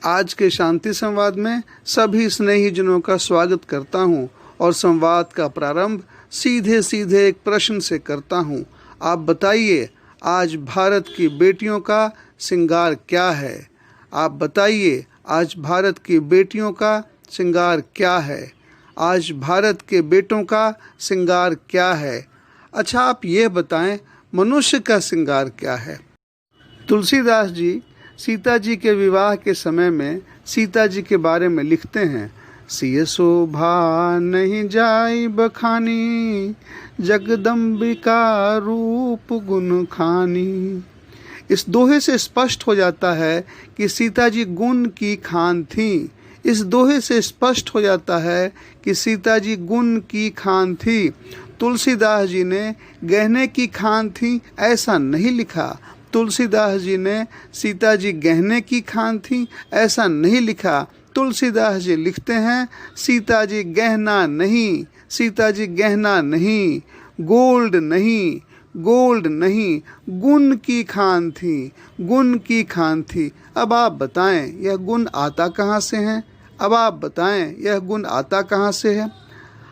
आज के शांति संवाद में सभी स्नेहीजनों का स्वागत करता हूं और संवाद का प्रारंभ सीधे सीधे एक प्रश्न से करता हूं। आप बताइए, आज भारत की बेटियों का श्रृंगार क्या है? आप बताइए, आज भारत की बेटियों का श्रृंगार क्या है? आज भारत के बेटों का श्रृंगार क्या है? अच्छा, आप ये बताएं, मनुष्य का श्रृंगार क्या है? तुलसीदास जी सीता जी के विवाह के समय में सीता जी के बारे में लिखते हैं, सिय शोभा नहीं जाई बखानी, जगदम्बिका रूप गुण खानी। इस दोहे से स्पष्ट हो जाता है कि सीता जी गुण की खान थी। इस दोहे से स्पष्ट हो जाता है कि सीता जी गुण की खान थी। तुलसीदास जी ने गहने की खान थी ऐसा नहीं लिखा। तुलसीदास जी ने सीता जी गहने की खान थी ऐसा नहीं लिखा। तुलसीदास जी लिखते हैं, सीता जी गहना नहीं, सीता जी गहना नहीं, गोल्ड नहीं, गोल्ड नहीं, गुण की खान थी, गुण की खान थी। अब आप बताएं, यह गुण आता कहाँ से है? अब आप बताएं, यह गुण आता कहाँ से है?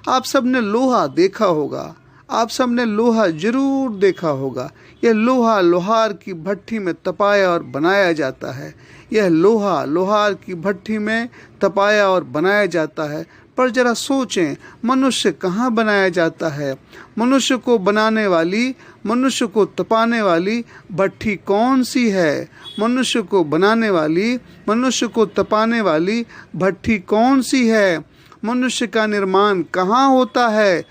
आप सबने लोहा देखा होगा, आप सबने लोहा जरूर देखा होगा। यह लोहा लोहार की भट्ठी में तपाया और बनाया जाता है। यह लोहा लोहार की भट्ठी में तपाया और बनाया जाता है। पर जरा सोचें, मनुष्य कहाँ बनाया जाता है? मनुष्य को बनाने वाली, मनुष्य को तपाने वाली भट्ठी कौन सी है? मनुष्य को बनाने वाली, मनुष्य को तपाने वाली भट्ठी कौन सी है? मनुष्य का निर्माण कहाँ होता है?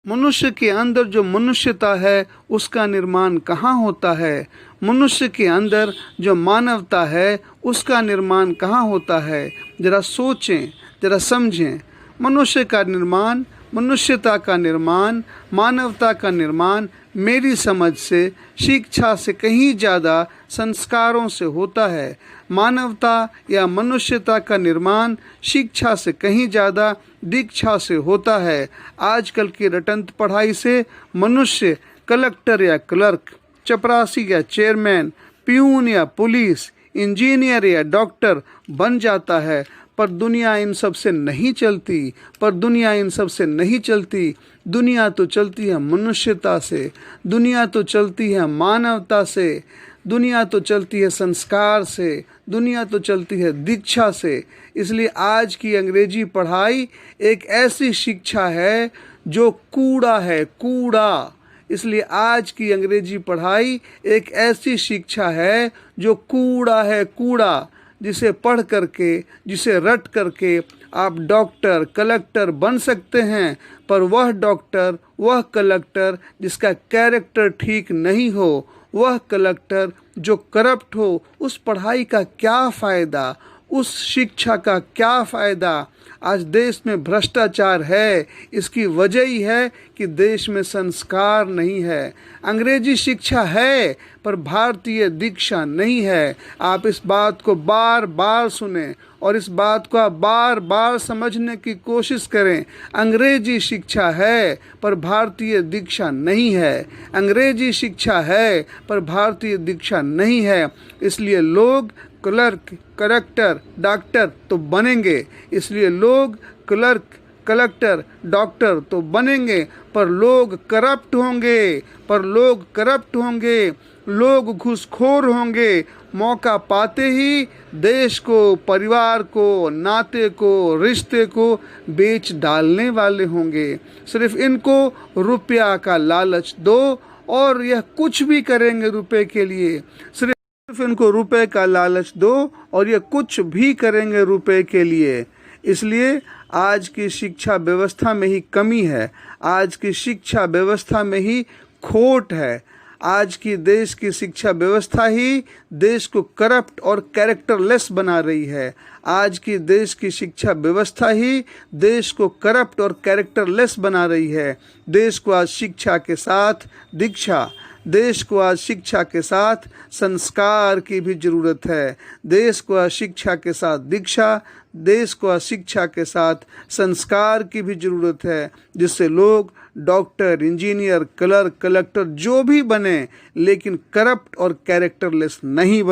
मनुष्य के अंदर जो मनुष्यता है उसका निर्माण कहाँ होता है? मनुष्य के अंदर जो मानवता है उसका निर्माण कहाँ होता है? जरा सोचें, जरा समझें। मनुष्य का निर्माण, मनुष्यता का निर्माण, मानवता का निर्माण मेरी समझ से शिक्षा से कहीं ज़्यादा संस्कारों से होता है। मानवता या मनुष्यता का निर्माण शिक्षा से कहीं ज़्यादा दीक्षा से होता है। आजकल की रटंत पढ़ाई से मनुष्य कलेक्टर या क्लर्क, चपरासी या चेयरमैन, प्यून या पुलिस, इंजीनियर या डॉक्टर बन जाता है। पर दुनिया इन सब से नहीं चलती, पर दुनिया इन सब से नहीं चलती। दुनिया तो चलती है मनुष्यता से, दुनिया तो चलती है मानवता से, दुनिया तो चलती है संस्कार से, दुनिया तो चलती है दीक्षा से। इसलिए आज की अंग्रेजी पढ़ाई एक ऐसी शिक्षा है जो कूड़ा है, कूड़ा। इसलिए आज की अंग्रेजी पढ़ाई एक ऐसी शिक्षा है जो कूड़ा है, कूड़ा, जिसे पढ़ करके, जिसे रट करके आप डॉक्टर, कलेक्टर बन सकते हैं। पर वह डॉक्टर, वह कलेक्टर जिसका कैरेक्टर ठीक नहीं हो, वह कलेक्टर जो करप्ट हो, उस पढ़ाई का क्या फ़ायदा? उस शिक्षा का क्या फ़ायदा? आज देश में भ्रष्टाचार है। इसकी वजह ही है कि देश में संस्कार नहीं है। अंग्रेजी शिक्षा है पर भारतीय दीक्षा नहीं है। आप इस बात को बार बार सुने और इस बात को आप बार बार समझने की कोशिश करें। अंग्रेजी शिक्षा है पर भारतीय दीक्षा नहीं है। अंग्रेजी शिक्षा है पर भारतीय दीक्षा नहीं है। इसलिए लोग क्लर्क, कलेक्टर, डॉक्टर तो बनेंगे, इसलिए लोग क्लर्क, कलेक्टर, डॉक्टर तो बनेंगे, पर लोग करप्ट होंगे, पर लोग करप्ट होंगे, लोग घूसखोर होंगे। मौका पाते ही देश को, परिवार को, नाते को, रिश्ते को बेच डालने वाले होंगे। सिर्फ इनको रुपया का लालच दो और यह कुछ भी करेंगे रुपए के लिए। सिर्फ इनको रुपए का लालच दो और ये कुछ भी करेंगे रुपए के लिए। इसलिए आज की शिक्षा व्यवस्था में ही कमी है, आज की शिक्षा व्यवस्था में ही खोट है। आज की देश की शिक्षा व्यवस्था ही देश को करप्ट और कैरेक्टरलेस बना रही है। आज की देश की शिक्षा व्यवस्था ही देश को करप्ट और कैरेक्टरलेस बना रही है। देश को आज शिक्षा के साथ दीक्षा, देश को आज शिक्षा के साथ संस्कार की भी ज़रूरत है। देश को आज शिक्षा के साथ दीक्षा, देश को आज शिक्षा के साथ संस्कार की भी ज़रूरत है, जिससे लोग डॉक्टर, इंजीनियर, क्लर्क, कलेक्टर जो भी बने, लेकिन करप्ट और कैरेक्टरलेस नहीं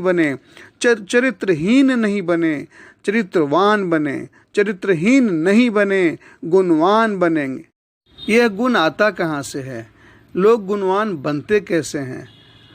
बने, चरित्रहीन नहीं बने, चरित्रवान बने, चरित्रहीन नहीं बने, गुणवान बनेंगे। यह गुण आता कहाँ से है? लोग गुणवान बनते कैसे हैं?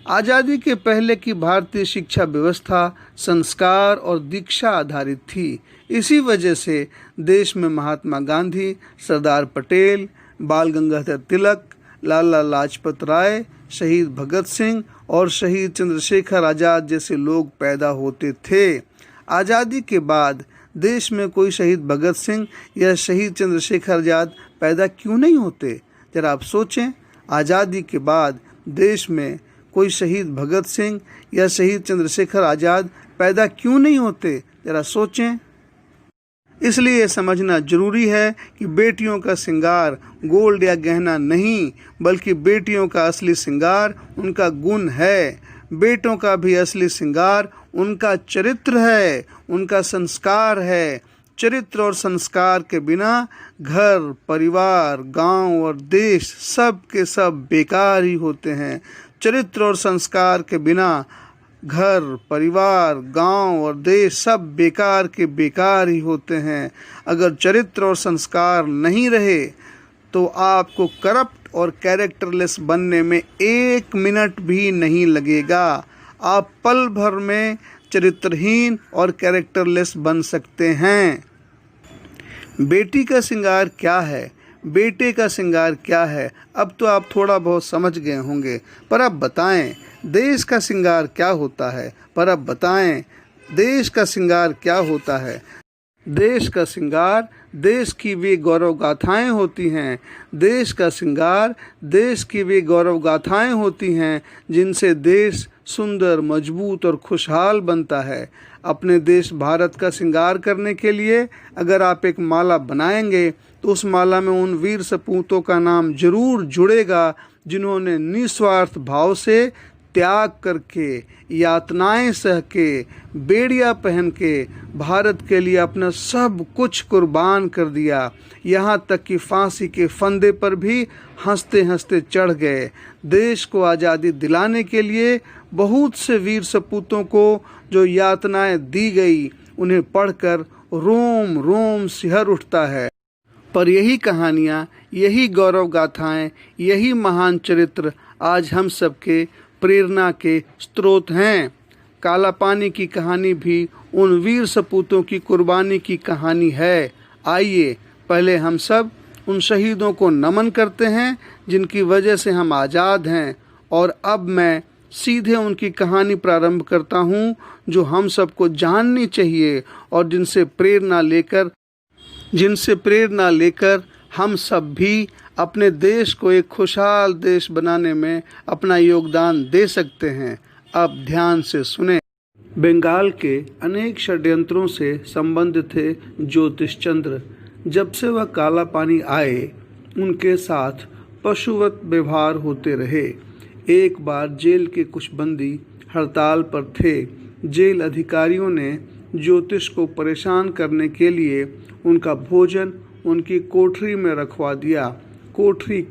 आज़ादी के पहले की भारतीय शिक्षा व्यवस्था संस्कार और दीक्षा आधारित थी। इसी वजह से देश में महात्मा गांधी, सरदार पटेल, बाल गंगाधर तिलक, लाला लाजपत राय, शहीद भगत सिंह और शहीद चंद्रशेखर आज़ाद जैसे लोग पैदा होते थे। आज़ादी के बाद देश में कोई शहीद भगत सिंह या शहीद चंद्रशेखर आज़ाद पैदा क्यों नहीं होते? जरा आप सोचें, आज़ादी के बाद देश में कोई शहीद भगत सिंह या शहीद चंद्रशेखर आज़ाद पैदा क्यों नहीं होते? जरा सोचें। इसलिए समझना जरूरी है कि बेटियों का श्रृंगार गोल्ड या गहना नहीं, बल्कि बेटियों का असली श्रृंगार उनका गुण है। बेटों का भी असली श्रृंगार उनका चरित्र है, उनका संस्कार है। चरित्र और संस्कार के बिना घर, परिवार, गांव और देश सब के सब बेकार ही होते हैं। चरित्र और संस्कार के बिना घर, परिवार, गांव और देश सब बेकार के बेकार ही होते हैं। अगर चरित्र और संस्कार नहीं रहे तो आपको करप्ट और कैरेक्टरलेस बनने में 1 मिनट भी नहीं लगेगा। आप पल भर में चरित्रहीन और कैरेक्टरलेस बन सकते हैं। बेटी का श्रृंगार क्या है? बेटे का श्रृंगार क्या है? अब तो आप थोड़ा बहुत समझ गए होंगे, पर अब बताएं देश का श्रृंगार क्या होता है? देश का श्रृंगार क्या होता है? देश का श्रृंगार देश की वे गौरव गाथाएं होती हैं। देश का श्रृंगार देश की वे गौरव गाथाएं होती हैं जिनसे देश सुंदर, मजबूत और खुशहाल बनता है। अपने देश भारत का श्रृंगार करने के लिए अगर आप एक माला बनाएंगे तो उस माला में उन वीर सपूतों का नाम जरूर जुड़ेगा जिन्होंने निस्वार्थ भाव से त्याग करके, यातनाएं सह के, बेड़िया पहन के भारत के लिए अपना सब कुछ कुर्बान कर दिया। यहाँ तक कि फांसी के फंदे पर भी हंसते हंसते चढ़ गए। देश को आज़ादी दिलाने के लिए बहुत से वीर सपूतों को जो यातनाएं दी गई, उन्हें पढ़कर रोम रोम सिहर उठता है। पर यही कहानियाँ, यही गौरव गाथाएं, यही महान चरित्र आज हम सबके प्रेरणा के स्रोत हैं। काला पानी की कहानी भी उन वीर सपूतों की कुर्बानी की कहानी है। आइए पहले हम सब उन शहीदों को नमन करते हैं जिनकी वजह से हम आज़ाद हैं, और अब मैं सीधे उनकी कहानी प्रारंभ करता हूं जो हम सबको जाननी चाहिए और जिनसे प्रेरणा लेकर हम सब भी अपने देश को एक खुशहाल देश बनाने में अपना योगदान दे सकते हैं। अब ध्यान से सुने। बंगाल के अनेक षड्यंत्रों से संबंधित थे ज्योतिष चंद्र। जब से वह काला पानी आए, उनके साथ पशुवत व्यवहार होते रहे। एक बार जेल के कुछ बंदी हड़ताल पर थे। जेल अधिकारियों ने ज्योतिष को परेशान करने के लिए उनका भोजन उनकी कोठरी में रखवा दिया। कोठरी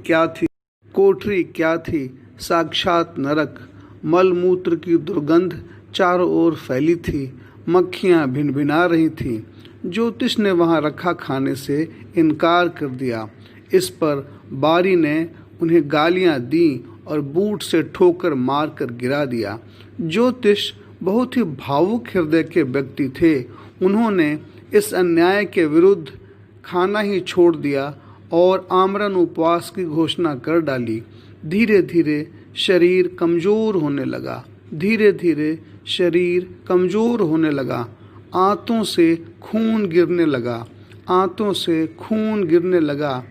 क्या थी? साक्षात नरक। मलमूत्र की दुर्गंध चारों ओर फैली थी। मक्खियां भिनभिना रही थीं। ज्योतिष ने वहां रखा खाने से इनकार कर दिया। इस पर बारी ने उन्हें गालियां दी और बूट से ठोकर मारकर गिरा दिया। ज्योतिष बहुत ही भावुक हृदय के व्यक्ति थे। उन्होंने इस अन्याय के विरुद्ध खाना ही छोड़ दिया और आमरण उपवास की घोषणा कर डाली। धीरे धीरे शरीर कमज़ोर होने लगा। आंतों से खून गिरने लगा।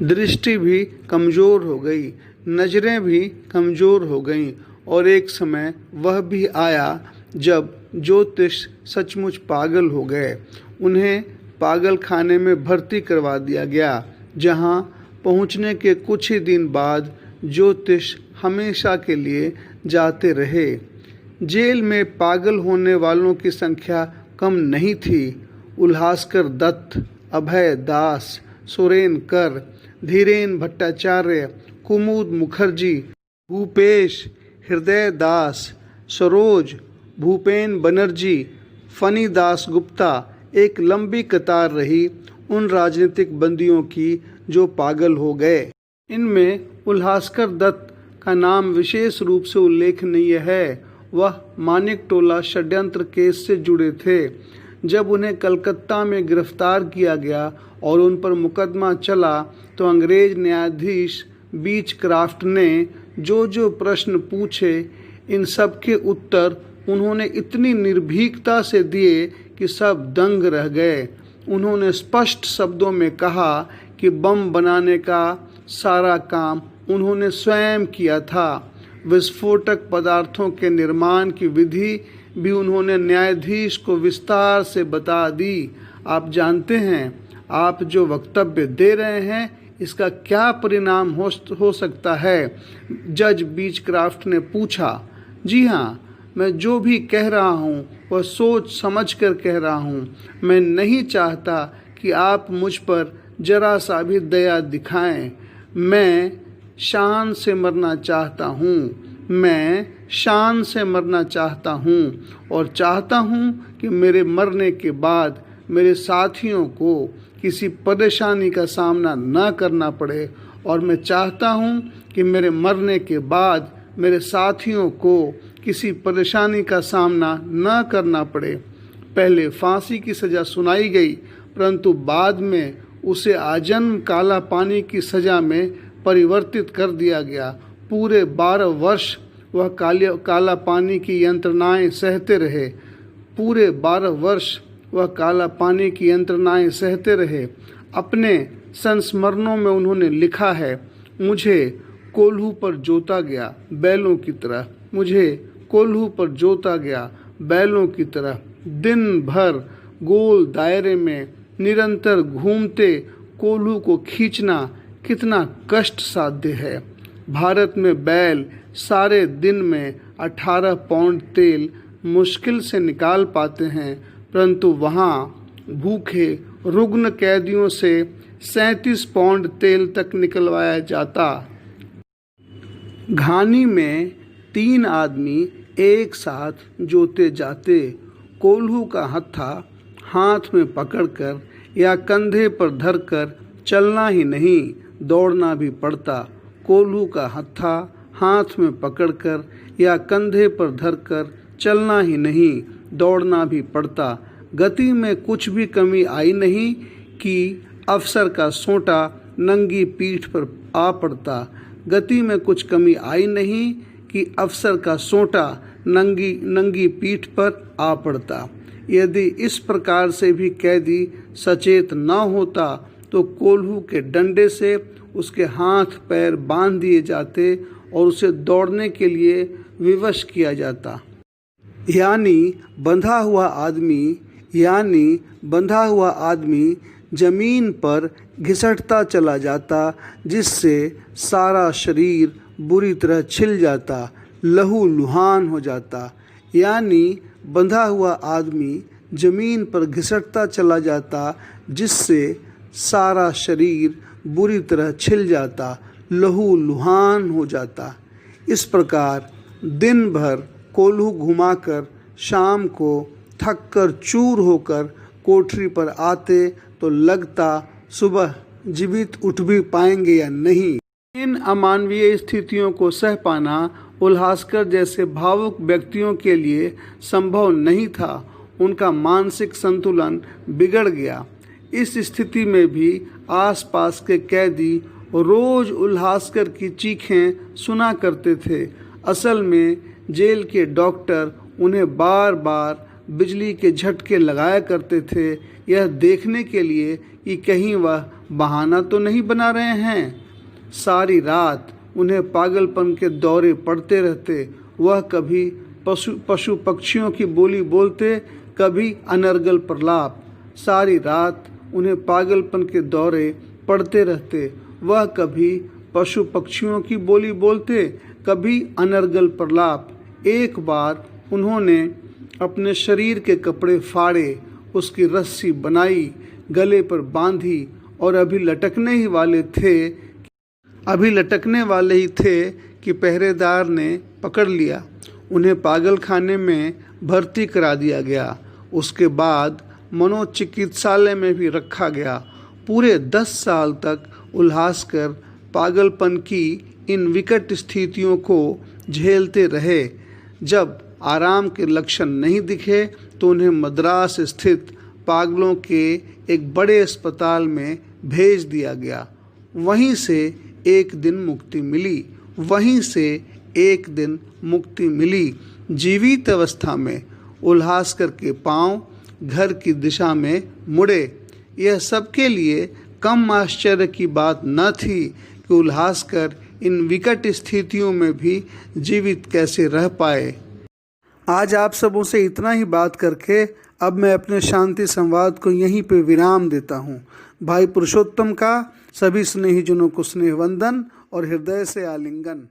दृष्टि भी कमज़ोर हो गई, नज़रें भी कमज़ोर हो गईं, और एक समय वह भी आया जब ज्योतिष सचमुच पागल हो गए। उन्हें पागल खाने में भर्ती करवा दिया गया, जहां पहुंचने के कुछ ही दिन बाद ज्योतिष हमेशा के लिए जाते रहे। जेल में पागल होने वालों की संख्या कम नहीं थी। उल्हासकर दत्त, अभय दास, सुरेन कर, धीरेन भट्टाचार्य, कुमुद मुखर्जी, भूपेश हृदय दास, सरोज, भूपेन बनर्जी, फनी दास गुप्ता, एक लंबी कतार रही उन राजनीतिक बंदियों की जो पागल हो गए। इनमें उल्हासकर दत्त का नाम विशेष रूप से उल्लेखनीय है। वह मानिक टोला षड्यंत्र केस से जुड़े थे। जब उन्हें कलकत्ता में गिरफ्तार किया गया और उन पर मुकदमा चला तो अंग्रेज न्यायाधीश बीचक्राफ्ट ने जो जो प्रश्न पूछे, इन सब के उत्तर उन्होंने इतनी निर्भीकता से दिए कि सब दंग रह गए। उन्होंने स्पष्ट शब्दों में कहा कि बम बनाने का सारा काम उन्होंने स्वयं किया था। विस्फोटक पदार्थों के निर्माण की विधि भी उन्होंने न्यायाधीश को विस्तार से बता दी। आप जानते हैं, आप जो वक्तव्य दे रहे हैं इसका क्या परिणाम हो सकता है? जज बीचक्राफ्ट ने पूछा। जी हाँ, मैं जो भी कह रहा हूँ वह सोच समझ कर कह रहा हूँ। मैं नहीं चाहता कि आप मुझ पर जरा सा भी दया दिखाएं। मैं शान से मरना चाहता हूँ। मैं शान से मरना चाहता हूँ और चाहता हूँ कि मेरे मरने के बाद मेरे साथियों को किसी परेशानी का सामना न करना पड़े, और मैं चाहता हूँ कि मेरे मरने के बाद मेरे साथियों को किसी परेशानी का सामना न करना पड़े। पहले फांसी की सज़ा सुनाई गई, परंतु बाद में उसे आजन्म काला पानी की सज़ा में परिवर्तित कर दिया गया। पूरे 12 वर्ष वह काला पानी की यंत्रणाएं सहते रहे। पूरे 12 वर्ष वह काला पानी की यंत्रणाएं सहते रहे। अपने संस्मरणों में उन्होंने लिखा है, मुझे कोल्हू पर जोता गया बैलों की तरह, मुझे कोल्हू पर जोता गया बैलों की तरह। दिन भर गोल दायरे में निरंतर घूमते कोल्हू को खींचना कितना कष्ट साध्य है। भारत में बैल सारे दिन में 18 पाउंड तेल मुश्किल से निकाल पाते हैं, परंतु वहाँ भूखे रुग्ण कैदियों से 37 पाउंड तेल तक निकलवाया जाता। घानी में 3 आदमी एक साथ जोते जाते। कोल्हू का हत्था हाथ में पकड़कर या कंधे पर धरकर चलना ही नहीं, दौड़ना भी पड़ता। कोल्हू का हत्था हाथ में पकड़कर या कंधे पर धरकर चलना ही नहीं, दौड़ना भी पड़ता। गति में कुछ भी कमी आई नहीं कि अफसर का सोंटा नंगी पीठ पर आ पड़ता। गति में कुछ कमी आई नहीं कि अफसर का सोंटा नंगी पीठ पर आ पड़ता। यदि इस प्रकार से भी कैदी सचेत न होता तो कोल्हू के डंडे से उसके हाथ पैर बांध दिए जाते और उसे दौड़ने के लिए विवश किया जाता। यानी बंधा हुआ आदमी जमीन पर घिसटता चला जाता, जिससे सारा शरीर बुरी तरह छिल जाता, लहू लुहान हो जाता। यानी बंधा हुआ आदमी जमीन पर घिसटता चला जाता, जिससे सारा शरीर बुरी तरह छिल जाता, लहू लुहान हो जाता। इस प्रकार दिन भर कोल्हू घुमाकर शाम को थक कर चूर होकर कोठरी पर आते तो लगता सुबह जीवित उठ भी पाएंगे या नहीं। इन अमानवीय स्थितियों को सह पाना उल्हासकर जैसे भावुक व्यक्तियों के लिए संभव नहीं था। उनका मानसिक संतुलन बिगड़ गया। इस स्थिति में भी आसपास के कैदी रोज उल्हासकर की चीखें सुना करते थे। असल में जेल के डॉक्टर उन्हें बार बार बिजली के झटके लगाया करते थे, यह देखने के लिए कि कहीं वह बहाना तो नहीं बना रहे हैं। सारी रात उन्हें पागलपन के दौरे पड़ते रहते। वह कभी पशु पक्षियों की बोली बोलते, कभी अनर्गल प्रलाप। सारी रात उन्हें पागलपन के दौरे पड़ते रहते। वह कभी पशु पक्षियों की बोली बोलते, कभी अनर्गल प्रलाप। एक बार उन्होंने अपने शरीर के कपड़े फाड़े, उसकी रस्सी बनाई, गले पर बांधी और अभी लटकने वाले ही थे कि पहरेदार ने पकड़ लिया। उन्हें पागल खाने में भर्ती करा दिया गया। उसके बाद मनोचिकित्सालय में भी रखा गया। पूरे 10 साल तक उल्हासकर पागलपन की इन विकट स्थितियों को झेलते रहे। जब आराम के लक्षण नहीं दिखे तो उन्हें मद्रास स्थित पागलों के एक बड़े अस्पताल में भेज दिया गया। वहीं से एक दिन मुक्ति मिली। जीवित अवस्था में उल्हासकर के पांव घर की दिशा में मुड़े। यह सबके लिए कम आश्चर्य की बात न थी कि उल्हासकर इन विकट स्थितियों में भी जीवित कैसे रह पाए। आज आप सबों से इतना ही बात करके अब मैं अपने शांति संवाद को यहीं पे विराम देता हूँ। भाई पुरुषोत्तम का सभी स्नेहीजनों को स्नेह वंदन और हृदय से आलिंगन।